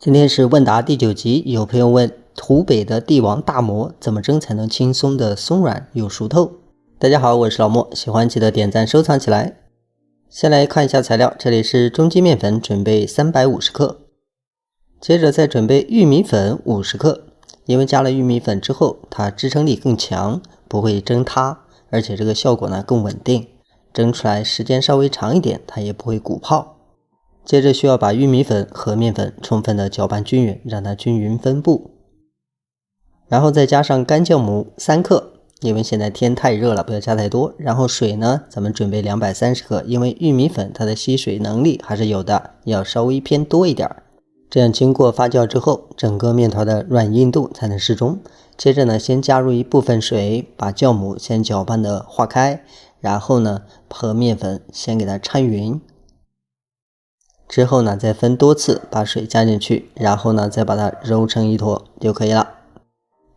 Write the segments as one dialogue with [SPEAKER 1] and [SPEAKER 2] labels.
[SPEAKER 1] 今天是問答第9集，有朋友問湖北的帝王大馍怎麼蒸才能輕鬆的鬆軟又熟透？大家好，我是老莫，喜歡記得點讚收藏起來。先來看一下材料，這裡是中筋麵粉準備350克，接着再準備玉米粉50克，因為加了玉米粉之後它支撐力更強，不會蒸塌，而且這個效果呢更穩定，蒸出來時間稍微長一點，它也不會鼓泡。接着需要把玉米粉和面粉充分的搅拌均匀，讓它均匀分布。然后再加上干酵母3克，因為現在天太熱了，不要加太多。然後水呢，咱們準備230克，因為玉米粉它的吸水能力還是有的，要稍微偏多一點。這樣經過發酵之後，整個麵團的軟硬度才能適中。接着呢，先加入一部分水，把酵母先搅拌的化開，然後呢，和面粉先給它摻匀。之後呢，再分多次把水加進去，然後呢，再把它揉成一坨就可以了。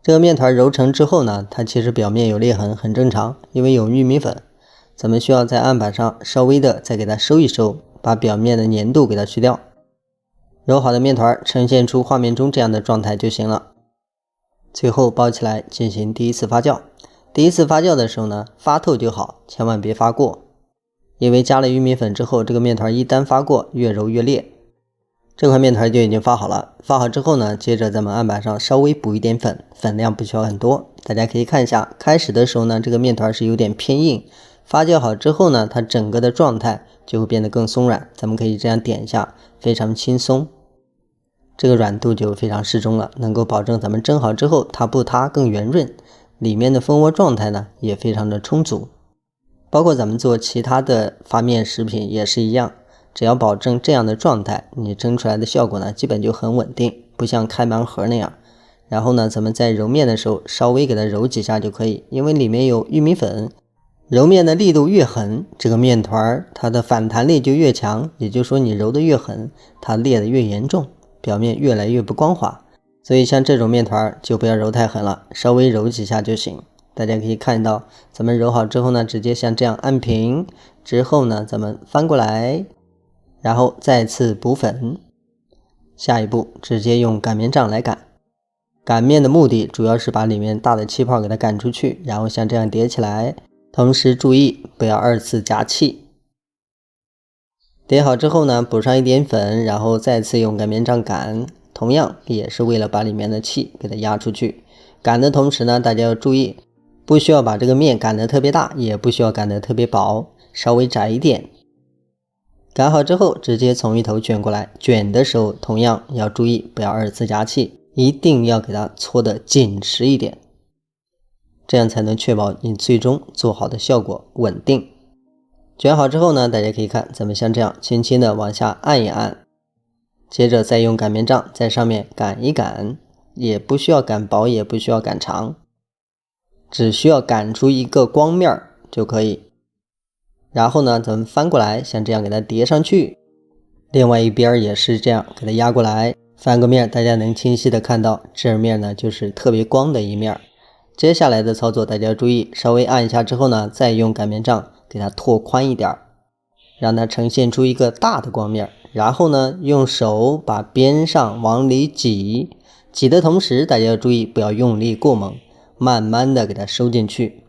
[SPEAKER 1] 這個麵团揉成之後呢，它其實表面有裂痕很正常，因為有玉米粉。咱們需要在案板上稍微的再給它收一收，把表面的粘度給它去掉。揉好的麵团呈現出畫面中這樣的狀態就行了。最後包起來進行第一次發酵。第一次發酵的時候呢，發透就好，千萬別發過。因為加了玉米粉之後，這個麵团一旦發過，越揉越裂。這塊麵团就已經發好了。發好之後呢，接着咱們案板上稍微補一點粉，粉量不需要很多。大家可以看一下，開始的時候呢，這個麵团是有點偏硬。發酵好之後呢，它整個的狀態就會變得更鬆軟。咱們可以這樣點一下，非常輕鬆。這個軟度就非常適中了，能夠保證咱們蒸好之後它不塌，更圓潤。裡面的蜂窩狀態呢，也非常的充足。包括咱們做其他的發面食品也是一樣，只要保證這樣的狀態，你蒸出來的效果呢基本就很穩定，不像開盲盒那樣。然後呢，咱們在揉面的時候稍微給它揉幾下就可以，因為裡面有玉米粉，揉面的力度越狠，這個面团它的反彈力就越強，也就是說你揉得越狠，它裂得越嚴重，表面越來越不光滑。所以像這種面团就不要揉太狠了，稍微揉幾下就行。大家可以看到，咱們揉好之後呢，直接像這樣按平，之後呢，咱們翻過來，然後再次補粉。下一步直接用擀面杖來擀。擀面的目的主要是把裡面大的气泡給它擀出去，然後像這樣疊起來，同時注意不要2次夾氣。疊好之後呢，補上一點粉，然後再次用擀面杖擀，同樣也是為了把裡面的氣給它壓出去。擀的同時呢，大家要注意，不需要把這個面擀得特別大，也不需要擀得特別薄，稍微窄一點。擀好之後直接從一頭捲過來，捲的時候同樣要注意不要2次夾氣，一定要給它搓得緊實一點，這樣才能確保你最終做好的效果穩定。捲好之後呢，大家可以看，咱們像這樣輕輕的往下按一按，接着再用擀面杖在上面擀一擀，也不需要擀薄，也不需要擀長，只需要擀出一個光面就可以。然後呢，咱們翻過來，像这樣給它疊上去。另外一邊也是這樣給它壓過來，翻個面，大家能清晰的看到這面呢就是特別光的一面。接下來的操作大家要注意，稍微按一下之後呢，再用擀面杖給它拓寬一點，讓它呈現出一個大的光面。然後呢，用手把邊上往裡擠，擠的同時大家要注意不要用力過猛，慢慢的給它收進去。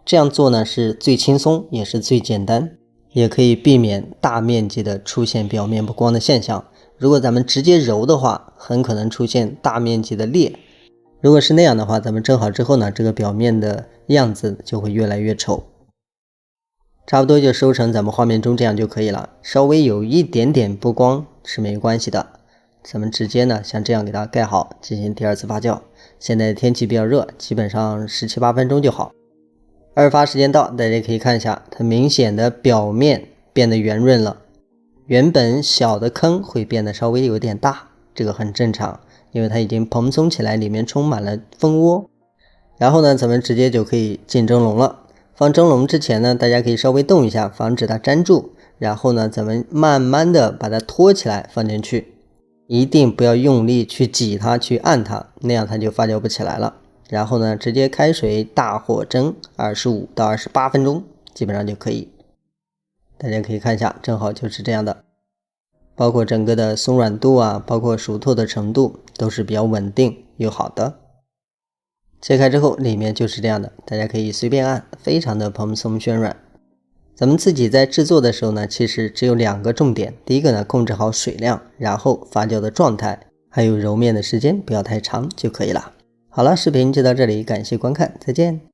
[SPEAKER 1] 這樣做呢是最輕鬆也是最簡單，也可以避免大面積的出現表面不光的現象。如果咱們直接揉的話，很可能出現大面積的裂。如果是那樣的話，咱們蒸好之後呢，這個表面的樣子就會越來越醜。差不多就收成咱們畫面中這樣就可以了，稍微有一點點不光是沒關係的。咱們直接呢像這樣給它蓋好，進行第2次發酵。現在天氣比較熱，基本上17、18分鐘就好。2發時間到，大家可以看一下，它明顯的表面變得圓潤了，原本小的坑會變得稍微有點大，這個很正常，因為它已經蓬鬆起來，裡面充滿了蜂窩。然後呢，咱們直接就可以進蒸籠了。放蒸籠之前呢，大家可以稍微動一下，防止它粘住。然後呢，咱們慢慢的把它托起来放進去，一定不要用力去擠它，去按它，那樣它就发酵不起来了。然後呢，直接開水大火蒸25到28分鐘，基本上就可以。大家可以看一下，正好就是這樣的。包括整個的鬆軟度啊，包括熟透的程度都是比較穩定又好的。切開之後裡面就是這樣的，大家可以隨便按，非常的蓬鬆暄軟。咱們自己在制作的時候呢，其實只有2個重點，第一個呢，控制好水量，然後發酵的狀態，還有揉面的時間不要太長就可以了。好了，視頻就到這裡，感謝觀看，再見。